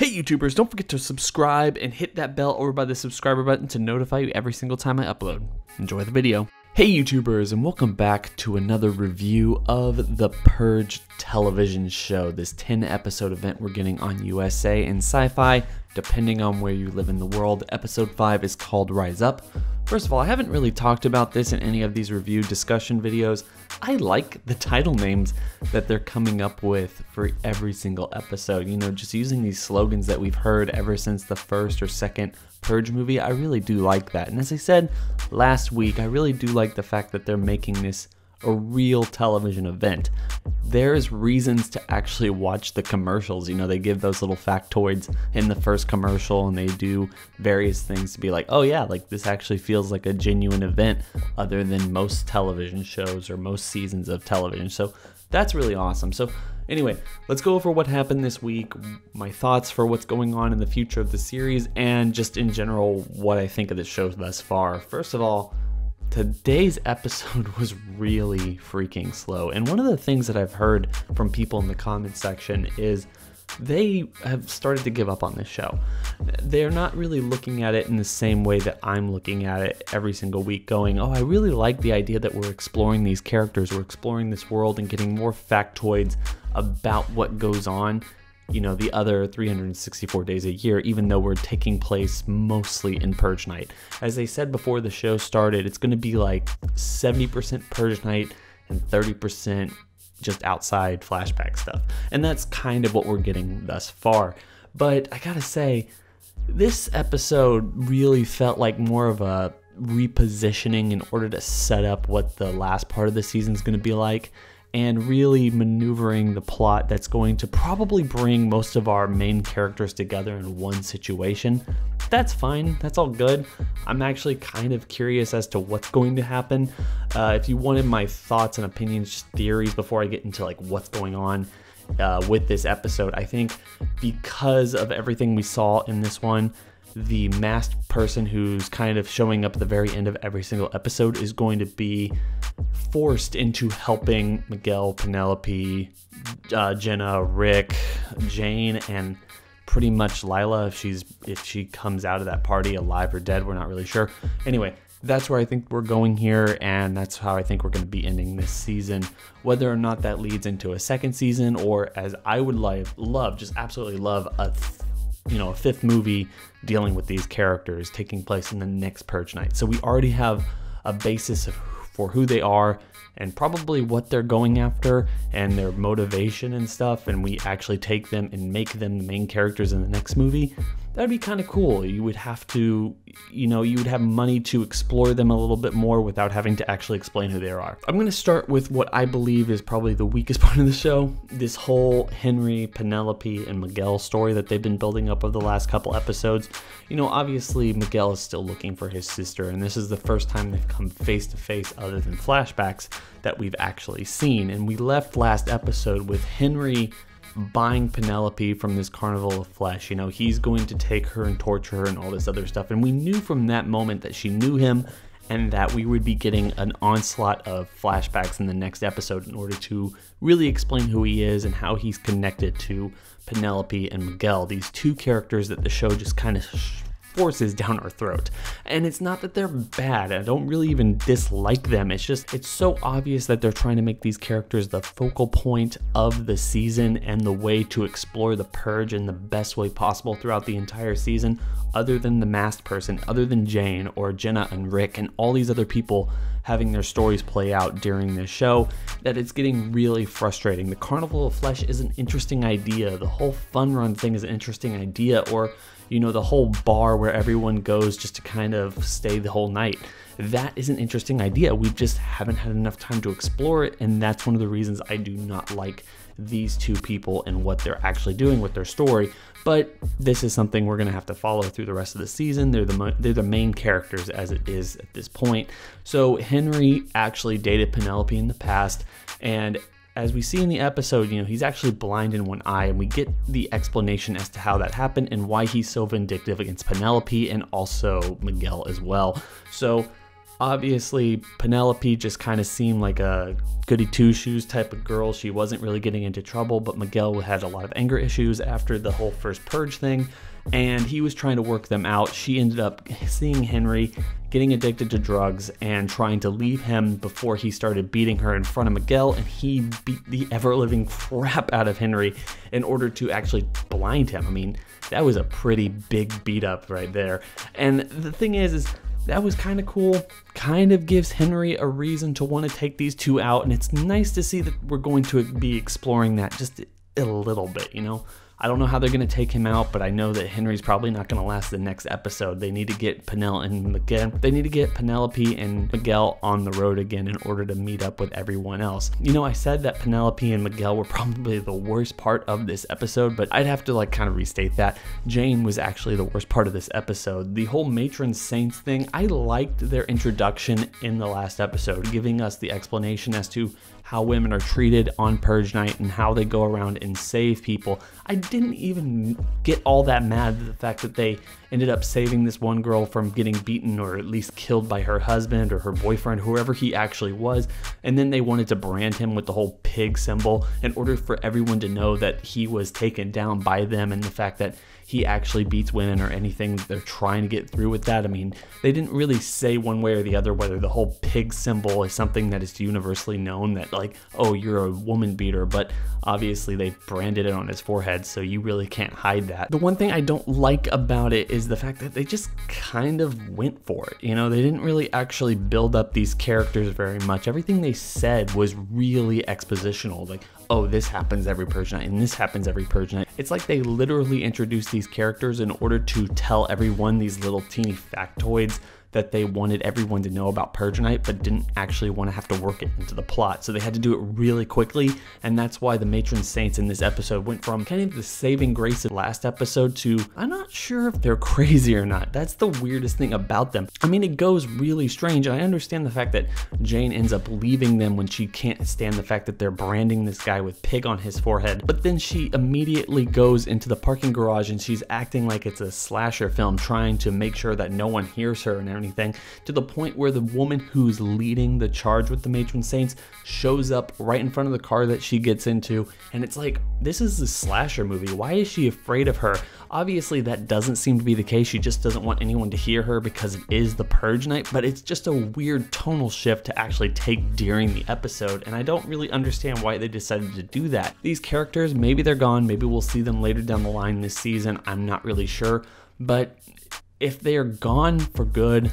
Hey YouTubers, don't forget to subscribe and hit that bell over by the subscriber button to notify you every single time I upload. Enjoy the video. Hey YouTubers, and welcome back to another review of the Purge television show, this 10-episode event we're getting on USA and Sci-Fi, depending on where you live in the world. Episode 5 is called Rise Up. First of all, I haven't really talked about this in any of these review discussion videos. I like the title names that they're coming up with for every single episode. You know, just using these slogans that we've heard ever since the first or second Purge movie. I really do like that. And as I said last week, I really do like the fact that they're making this a real television event. There's reasons to actually watch the commercials. You know, they give those little factoids in the first commercial and they do various things to be like, oh yeah, like this actually feels like a genuine event other than most television shows or most seasons of television. So that's really awesome. So anyway, let's go over what happened this week, my thoughts for what's going on in the future of the series, and just in general what I think of the show thus far. First of all, today's episode was really freaking slow, and one of the things that I've heard from people in the comment section is they have started to give up on this show. They're not really looking at it in the same way that I'm looking at it every single week, going, oh, I really like the idea that we're exploring these characters, we're exploring this world and getting more factoids about what goes on, you know, the other 364 days a year, even though we're taking place mostly in Purge Night. As they said before the show started, it's going to be like 70% Purge Night and 30% just outside flashback stuff. And that's kind of what we're getting thus far. But I gotta say, this episode really felt like more of a repositioning in order to set up what the last part of the season is going to be like, and really maneuvering the plot that's going to probably bring most of our main characters together in one situation. That's fine, that's all good. I'm actually kind of curious as to what's going to happen. If you wanted my thoughts and opinions, just theories before I get into like what's going on with this episode, I think because of everything we saw in this one, the masked person who's kind of showing up at the very end of every single episode is going to be forced into helping Miguel, Penelope, Jenna, Rick, Jane, and pretty much Lila if she comes out of that party alive or dead. We're not really sure. Anyway, that's where I think we're going here, and that's how I think we're going to be ending this season. Whether or not that leads into a second season, or as I would love, just absolutely love a fifth movie dealing with these characters taking place in the next Purge Night. So we already have a basis for who they are and probably what they're going after and their motivation and stuff, and we actually take them and make them the main characters in the next movie. That'd be kind of cool. You would have to, you would have money to explore them a little bit more without having to actually explain who they are. I'm going to start with what I believe is probably the weakest part of the show. This whole Henry, Penelope, and Miguel story that they've been building up over the last couple episodes. You know, obviously Miguel is still looking for his sister, and this is the first time they've come face to face other than flashbacks that we've actually seen. And we left last episode with Henry buying Penelope from this carnival of flesh. You know, he's going to take her and torture her and all this other stuff. And we knew from that moment that she knew him and that we would be getting an onslaught of flashbacks in the next episode in order to really explain who he is and how he's connected to Penelope and Miguel, these two characters that the show just kind of forces down our throat. And it's not that they're bad, I don't really even dislike them, it's just, it's so obvious that they're trying to make these characters the focal point of the season and the way to explore the Purge in the best way possible throughout the entire season, other than the masked person, other than Jane or Jenna and Rick and all these other people having their stories play out during this show, that it's getting really frustrating. The Carnival of Flesh is an interesting idea, the whole fun run thing is an interesting idea, or you know, the whole bar where everyone goes just to kind of stay the whole night. That is an interesting idea. We just haven't had enough time to explore it, and that's one of the reasons I do not like these two people and what they're actually doing with their story. But this is something we're going to have to follow through the rest of the season. They're the main characters as it is at this point. So Henry actually dated Penelope in the past, and as we see in the episode, you know, he's actually blind in one eye, and we get the explanation as to how that happened and why he's so vindictive against Penelope and also Miguel as well. So Obviously, Penelope just kind of seemed like a goody two-shoes type of girl. She wasn't really getting into trouble, but Miguel had a lot of anger issues after the whole first Purge thing, and he was trying to work them out. She ended up seeing Henry, getting addicted to drugs, and trying to leave him before he started beating her in front of Miguel, and he beat the ever-living crap out of Henry in order to actually blind him. I mean, that was a pretty big beat-up right there. And the thing is that was kind of cool, kind of gives Henry a reason to want to take these two out, and it's nice to see that we're going to be exploring that just a little bit, you know? I don't know how they're going to take him out, but I know that Henry's probably not going to last the next episode. They need to get Penelope and Miguel on the road again in order to meet up with everyone else. You know, I said that Penelope and Miguel were probably the worst part of this episode, but I'd have to like kind of restate that. Jane was actually the worst part of this episode. The whole matron saints thing, I liked their introduction in the last episode, giving us the explanation as to how women are treated on Purge night and how they go around and save people. I didn't even get all that mad at the fact that they ended up saving this one girl from getting beaten or at least killed by her husband or her boyfriend, whoever he actually was, and then they wanted to brand him with the whole pig symbol in order for everyone to know that he was taken down by them, and the fact that he actually beats women or anything. They're trying to get through with that. I mean, they didn't really say one way or the other whether the whole pig symbol is something that is universally known, that like, oh, you're a woman beater, but obviously they branded it on his forehead, so you really can't hide that. The one thing I don't like about it is the fact that they just kind of went for it. You know, they didn't really actually build up these characters very much. Everything they said was really expositional, like, oh, this happens every Purge night and this happens every Purge night. It's like they literally introduced these characters in order to tell everyone these little teeny factoids that they wanted everyone to know about Purge night, but didn't actually want to have to work it into the plot. So they had to do it really quickly, and that's why the matron saints in this episode went from kind of the saving grace of last episode to, I'm not sure if they're crazy or not. That's the weirdest thing about them. I mean, it goes really strange, and I understand the fact that Jane ends up leaving them when she can't stand the fact that they're branding this guy with pig on his forehead, but then she immediately goes into the parking garage and she's acting like it's a slasher film, trying to make sure that no one hears her and everything, to the point where the woman who's leading the charge with the matron saints shows up right in front of the car that she gets into, and it's like, this is a slasher movie. Why is she afraid of her? Obviously that doesn't seem to be the case. She just doesn't want anyone to hear her because it is the Purge night, but it's just a weird tonal shift to actually take during the episode, and I don't really understand why they decided to do that. These characters, maybe they're gone, maybe we'll see them later down the line this season, I'm not really sure, but if they are gone for good,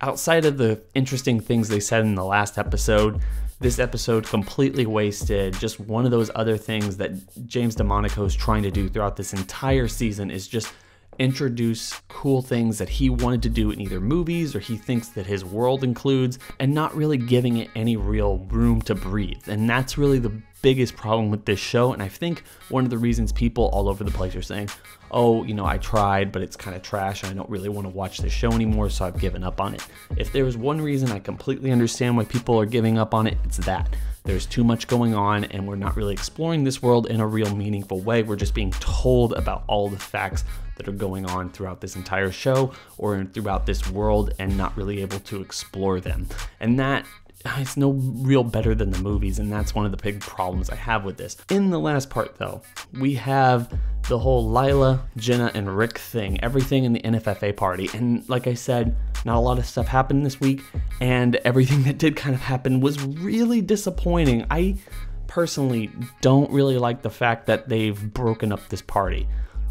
outside of the interesting things they said in the last episode, this episode completely wasted. Just one of those other things that James DeMonaco is trying to do throughout this entire season is just introduce cool things that he wanted to do in either movies or he thinks that his world includes, and not really giving it any real room to breathe. And that's really the biggest problem with this show, and I think one of the reasons people all over the place are saying, oh, you know, I tried, but it's kind of trash and I don't really want to watch this show anymore, so I've given up on it. If there was one reason I completely understand why people are giving up on it, it's that. There's too much going on and we're not really exploring this world in a real meaningful way. We're just being told about all the facts that are going on throughout this entire show or throughout this world and not really able to explore them. And that, it's no real better than the movies, and that's one of the big problems I have with this. In the last part though, we have the whole Lila, Jenna, and Rick thing, everything in the NFFA party, and like I said, not a lot of stuff happened this week, and everything that did kind of happen was really disappointing. I personally don't really like the fact that they've broken up this party.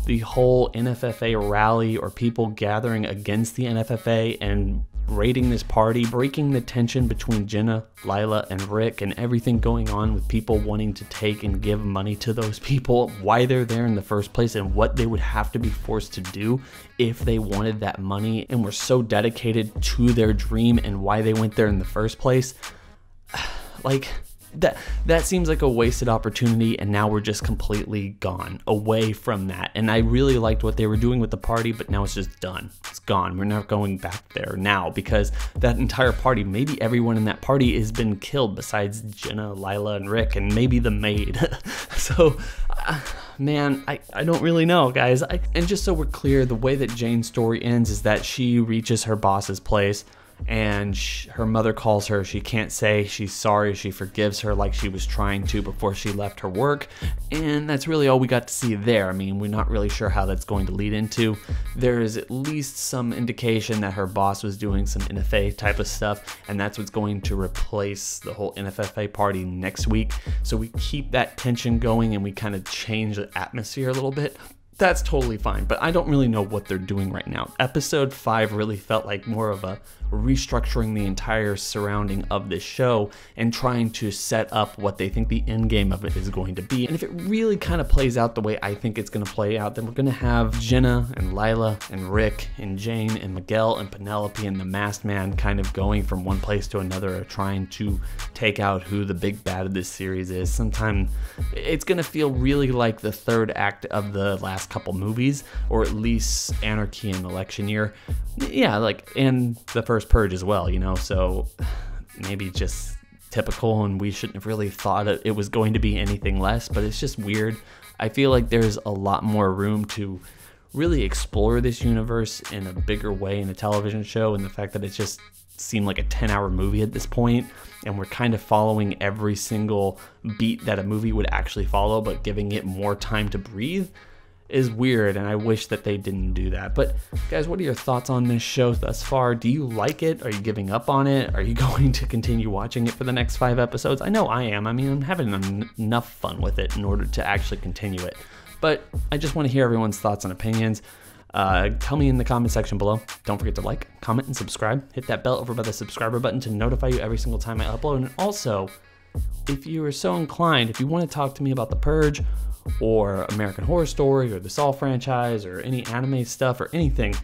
The whole NFFA rally or people gathering against the NFFA and raiding this party, breaking the tension between Jenna, Lila, and Rick, and everything going on with people wanting to take and give money to those people, why they're there in the first place, and what they would have to be forced to do if they wanted that money and were so dedicated to their dream, and why they went there in the first place. Like, that seems like a wasted opportunity, and now we're just completely gone away from that. And I really liked what they were doing with the party, but now it's just done. It's gone. We're not going back there now, because that entire party, maybe everyone in that party has been killed besides Jenna, Lila, and Rick, and maybe the maid. So man, I don't really know, guys. And just so we're clear, the way that Jane's story ends is that she reaches her boss's place and her mother calls her. She can't say she's sorry, she forgives her like she was trying to before she left her work, and that's really all we got to see there. I mean, we're not really sure how that's going to lead into. There is at least some indication that her boss was doing some NFA type of stuff, and that's what's going to replace the whole NFFA party next week. So we keep that tension going and we kind of change the atmosphere a little bit. That's totally fine, but I don't really know what they're doing right now. Episode 5 really felt like more of a restructuring the entire surrounding of this show and trying to set up what they think the end game of it is going to be. And if it really kind of plays out the way I think it's going to play out, then we're going to have Jenna and Lila and Rick and Jane and Miguel and Penelope and the masked man kind of going from one place to another, trying to take out who the big bad of this series is. Sometime it's going to feel really like the third act of the last couple movies, or at least Anarchy and Election Year. Yeah, like, and the first Purge as well, you know, so maybe just typical, and we shouldn't have really thought it was going to be anything less, but it's just weird. I feel like there's a lot more room to really explore this universe in a bigger way in a television show, and the fact that it just seemed like a 10-hour movie at this point, and we're kind of following every single beat that a movie would actually follow, but giving it more time to breathe is weird, and I wish that they didn't do that. But guys, what are your thoughts on this show thus far? Do you like it? Are you giving up on it? Are you going to continue watching it for the next 5 episodes? I know I am. I mean, I'm having enough fun with it in order to actually continue it. But I just want to hear everyone's thoughts and opinions. Tell me in the comment section below. Don't forget to like, comment, and subscribe. Hit that bell over by the subscriber button to notify you every single time I upload. And also, if you are so inclined, if you want to talk to me about The Purge or American Horror Story or the Saw franchise or any anime stuff or anything,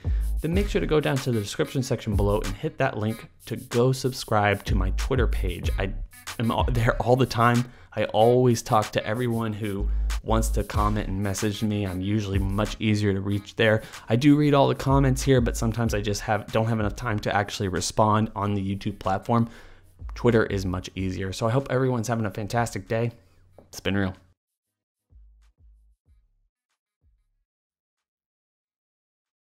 then make sure to go down to the description section below and hit that link to go subscribe to my Twitter page. I am there all the time. I always talk to everyone who wants to comment and message me. I'm usually much easier to reach there. I do read all the comments here, but sometimes I just don't have enough time to actually respond on the YouTube platform. Twitter is much easier. So I hope everyone's having a fantastic day. It's been real.